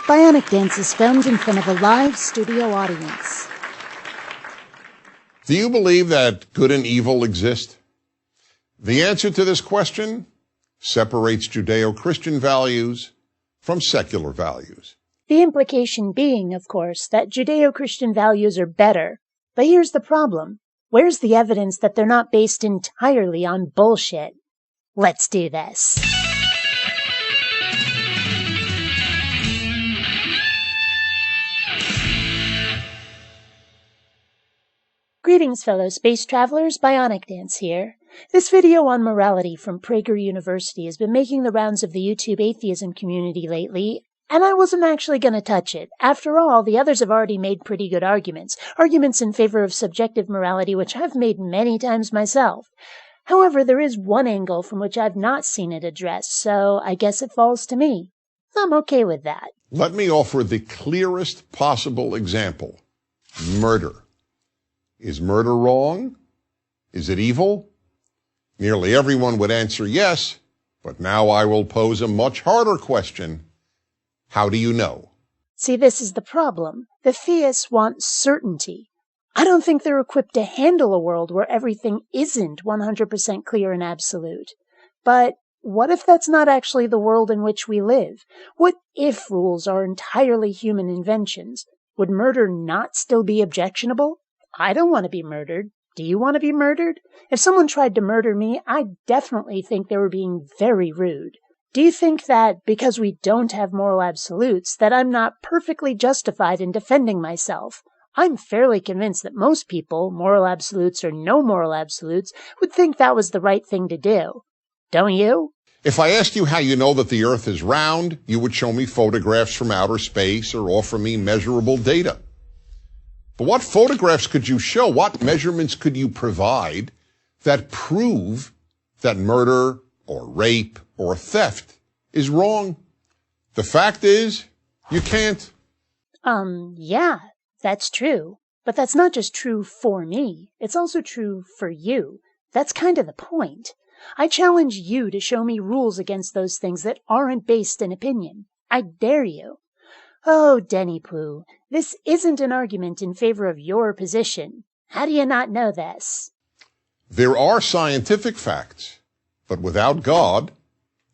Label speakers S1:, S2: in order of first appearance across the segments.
S1: BionicDance is filmed in front of a live studio audience.
S2: Do you believe that good and evil exist? The answer to this question separates Judeo-Christian values from secular values.
S1: The implication being, of course, that Judeo-Christian values are better. But here's the problem. Where's the evidence that they're not based entirely on bullshit? Let's do this. Greetings, fellow space travelers. BionicDance here. This video on morality from Prager University has been making the rounds of the YouTube atheism community lately, and I wasn't actually going to touch it. After all, the others have already made pretty good arguments in favor of subjective morality, which I've made many times myself. However, there is one angle from which I've not seen it addressed, so I guess it falls to me. I'm okay with that.
S2: Let me offer the clearest possible example. Murder. Is murder wrong? Is it evil? Nearly everyone would answer yes, but now I will pose a much harder question. How do you know?
S1: See, this is the problem. The theists want certainty. I don't think they're equipped to handle a world where everything isn't 100% clear and absolute. But what if that's not actually the world in which we live? What if rules are entirely human inventions? Would murder not still be objectionable? I don't want to be murdered. Do you want to be murdered? If someone tried to murder me, I'd definitely think they were being very rude. Do you think that because we don't have moral absolutes, that I'm not perfectly justified in defending myself? I'm fairly convinced that most people, moral absolutes or no moral absolutes, would think that was the right thing to do. Don't you?
S2: If I asked you how you know that the Earth is round, you would show me photographs from outer space or offer me measurable data. But what photographs could you show? What measurements could you provide that prove that murder or rape or theft is wrong? The fact is, you can't.
S1: Yeah, that's true. But that's not just true for me. It's also true for you. That's kind of the point. I challenge you to show me rules against those things that aren't based in opinion. I dare you. Oh, Denny Pooh, this isn't an argument in favor of your position. How do you not know this?
S2: There are scientific facts, but without God,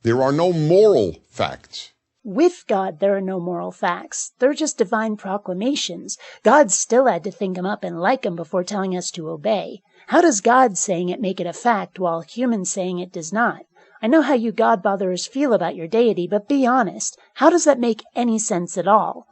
S2: there are no moral facts.
S1: With God, there are no moral facts. They're just divine proclamations. God still had to think 'em up and like 'em before telling us to obey. How does God saying it make it a fact while humans saying it does not? I know how you God-botherers feel about your deity, but be honest. How does that make any sense at all?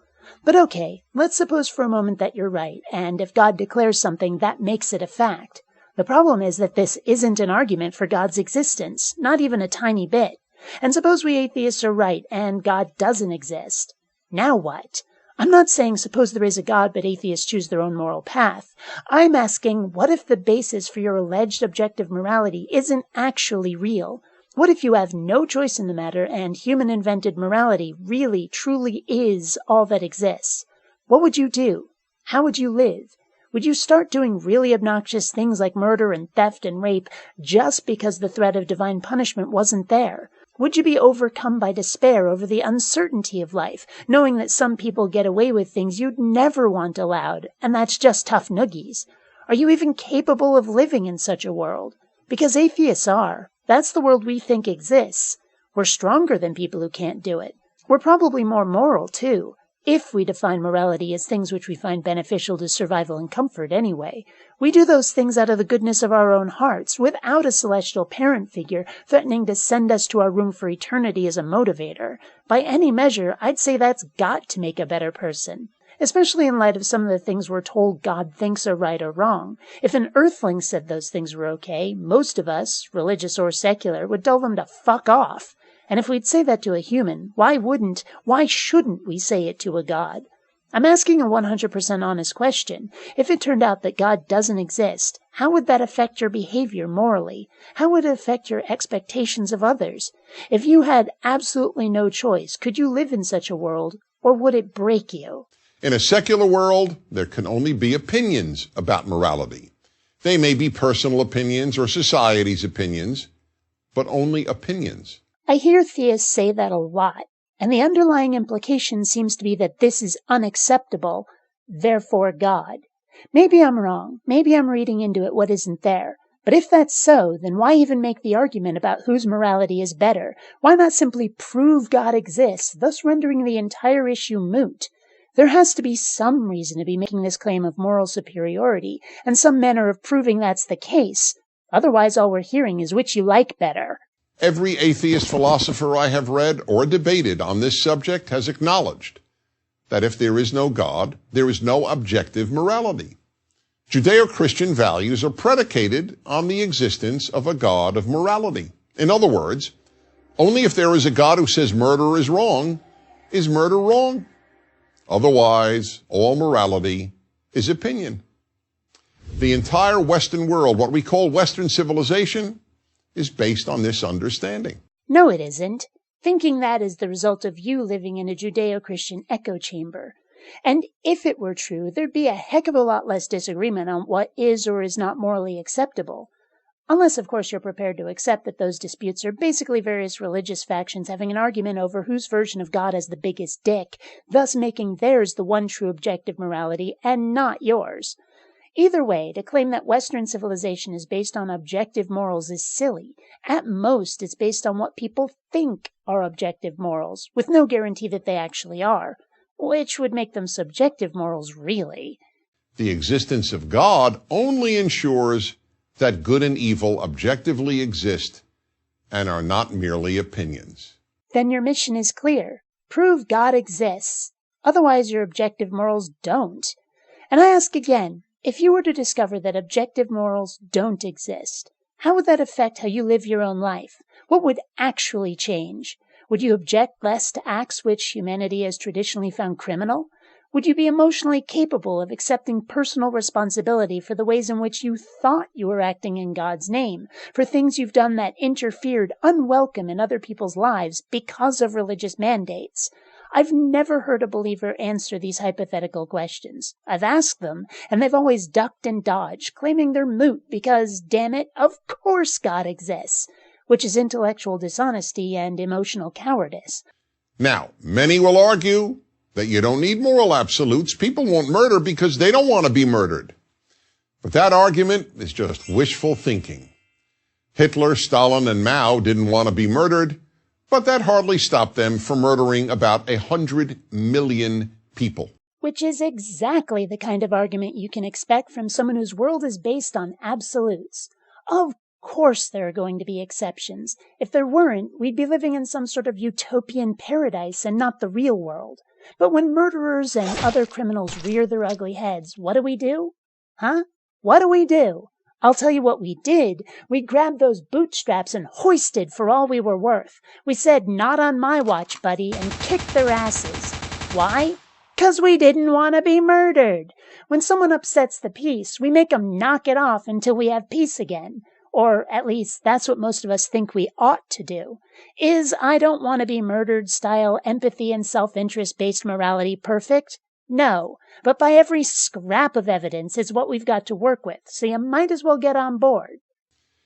S1: But okay, let's suppose for a moment that you're right, and if God declares something, that makes it a fact. The problem is that this isn't an argument for God's existence, not even a tiny bit. And suppose we atheists are right, and God doesn't exist. Now what? I'm not saying suppose there is a God, but atheists choose their own moral path. I'm asking, what if the basis for your alleged objective morality isn't actually real? What if you have no choice in the matter and human-invented morality really, truly is all that exists? What would you do? How would you live? Would you start doing really obnoxious things like murder and theft and rape just because the threat of divine punishment wasn't there? Would you be overcome by despair over the uncertainty of life, knowing that some people get away with things you'd never want allowed, and that's just tough noogies? Are you even capable of living in such a world? Because atheists are. That's the world we think exists. We're stronger than people who can't do it. We're probably more moral, too, if we define morality as things which we find beneficial to survival and comfort anyway. We do those things out of the goodness of our own hearts, without a celestial parent figure threatening to send us to our room for eternity as a motivator. By any measure, I'd say that's got to make a better person. Especially in light of some of the things we're told God thinks are right or wrong. If an earthling said those things were okay, most of us, religious or secular, would tell them to fuck off. And if we'd say that to a human, why shouldn't we say it to a God? I'm asking a 100% honest question. If it turned out that God doesn't exist, how would that affect your behavior morally? How would it affect your expectations of others? If you had absolutely no choice, could you live in such a world, or would it break you?
S2: In a secular world, there can only be opinions about morality. They may be personal opinions or society's opinions, but only opinions.
S1: I hear theists say that a lot, And the underlying implication seems to be that this is unacceptable, therefore God. Maybe I'm wrong. Maybe I'm reading into it what isn't there. But if that's so, then why even make the argument about whose morality is better? Why not simply prove God exists, thus rendering the entire issue moot? There has to be some reason to be making this claim of moral superiority, and some manner of proving that's the case. Otherwise, all we're hearing is which you like better.
S2: Every atheist philosopher I have read or debated on this subject has acknowledged that if there is no God, there is no objective morality. Judeo-Christian values are predicated on the existence of a God of morality. In other words, only if there is a God who says murder is murder wrong. Otherwise, all morality is opinion. The entire Western world, what we call Western civilization, is based on this understanding.
S1: No, it isn't. Thinking that is the result of you living in a Judeo-Christian echo chamber. And if it were true, there'd be a heck of a lot less disagreement on what is or is not morally acceptable. Unless, of course, you're prepared to accept that those disputes are basically various religious factions having an argument over whose version of God has the biggest dick, thus making theirs the one true objective morality and not yours. Either way, to claim that Western civilization is based on objective morals is silly. At most, it's based on what people think are objective morals, with no guarantee that they actually are, which would make them subjective morals, really.
S2: The existence of God only ensures that good and evil objectively exist and are not merely opinions.
S1: Then your mission is clear. Prove God exists. Otherwise, your objective morals don't. And I ask again, if you were to discover that objective morals don't exist, how would that affect how you live your own life? What would actually change? Would you object less to acts which humanity has traditionally found criminal? Would you be emotionally capable of accepting personal responsibility for the ways in which you thought you were acting in God's name, for things you've done that interfered unwelcome in other people's lives because of religious mandates? I've never heard a believer answer these hypothetical questions. I've asked them, and they've always ducked and dodged, claiming they're moot because, damn it, of course God exists, which is intellectual dishonesty and emotional cowardice.
S2: Now, many will argue that you don't need moral absolutes. People won't murder because they don't want to be murdered. But that argument is just wishful thinking. Hitler, Stalin, and Mao didn't want to be murdered, but that hardly stopped them from murdering about 100 million people.
S1: Which is exactly the kind of argument you can expect from someone whose world is based on absolutes. Of course there are going to be exceptions. If there weren't, we'd be living in some sort of utopian paradise and not the real world. But when murderers and other criminals rear their ugly heads, what do? Huh? What do? I'll tell you what we did. We grabbed those bootstraps and hoisted for all we were worth. We said, "Not on my watch, buddy," and kicked their asses. Why? 'Cause we didn't want to be murdered. When someone upsets the peace, we make 'em knock it off until we have peace again. Or at least that's what most of us think we ought to do. Is "I don't want to be murdered" style empathy and self-interest based morality perfect? No, but by every scrap of evidence, it's what we've got to work with, so you might as well get on board.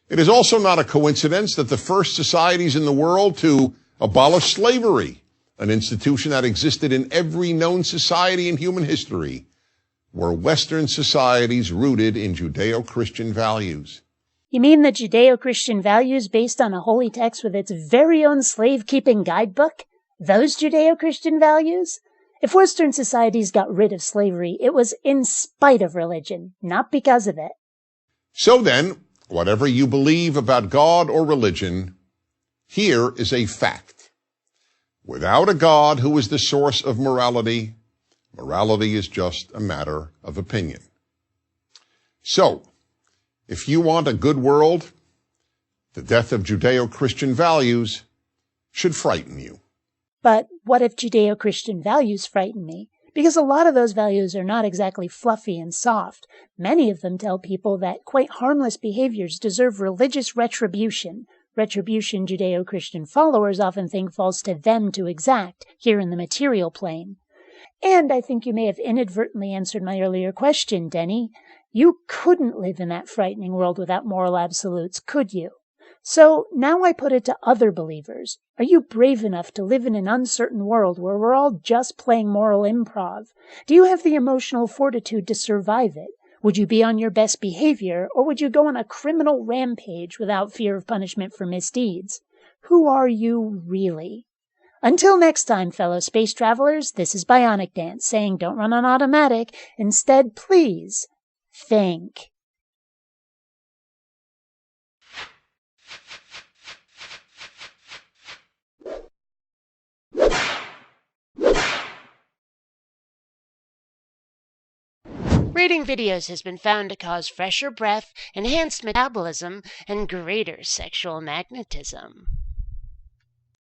S2: It is also not a coincidence that the first societies in the world to abolish slavery, an institution that existed in every known society in human history, were Western societies rooted in Judeo-Christian values.
S1: You mean the Judeo-Christian values based on a holy text with its very own slave-keeping guidebook? Those Judeo-Christian values? If Western societies got rid of slavery, it was in spite of religion, not because of it.
S2: So then, whatever you believe about God or religion, here is a fact. Without a God who is the source of morality, morality is just a matter of opinion. So, if you want a good world, the death of Judeo-Christian values should frighten you.
S1: But what if Judeo-Christian values frighten me? Because a lot of those values are not exactly fluffy and soft. Many of them tell people that quite harmless behaviors deserve religious retribution. Retribution Judeo-Christian followers often think falls to them to exact, here in the material plane. And I think you may have inadvertently answered my earlier question, Denny. You couldn't live in that frightening world without moral absolutes, could you? So now I put it to other believers. Are you brave enough to live in an uncertain world where we're all just playing moral improv? Do you have the emotional fortitude to survive it? Would you be on your best behavior, or would you go on a criminal rampage without fear of punishment for misdeeds? Who are you really? Until next time, fellow space travelers, this is BionicDance saying don't run on automatic. Instead, please think.
S3: Reading videos has been found to cause fresher breath, enhanced metabolism, and greater sexual magnetism.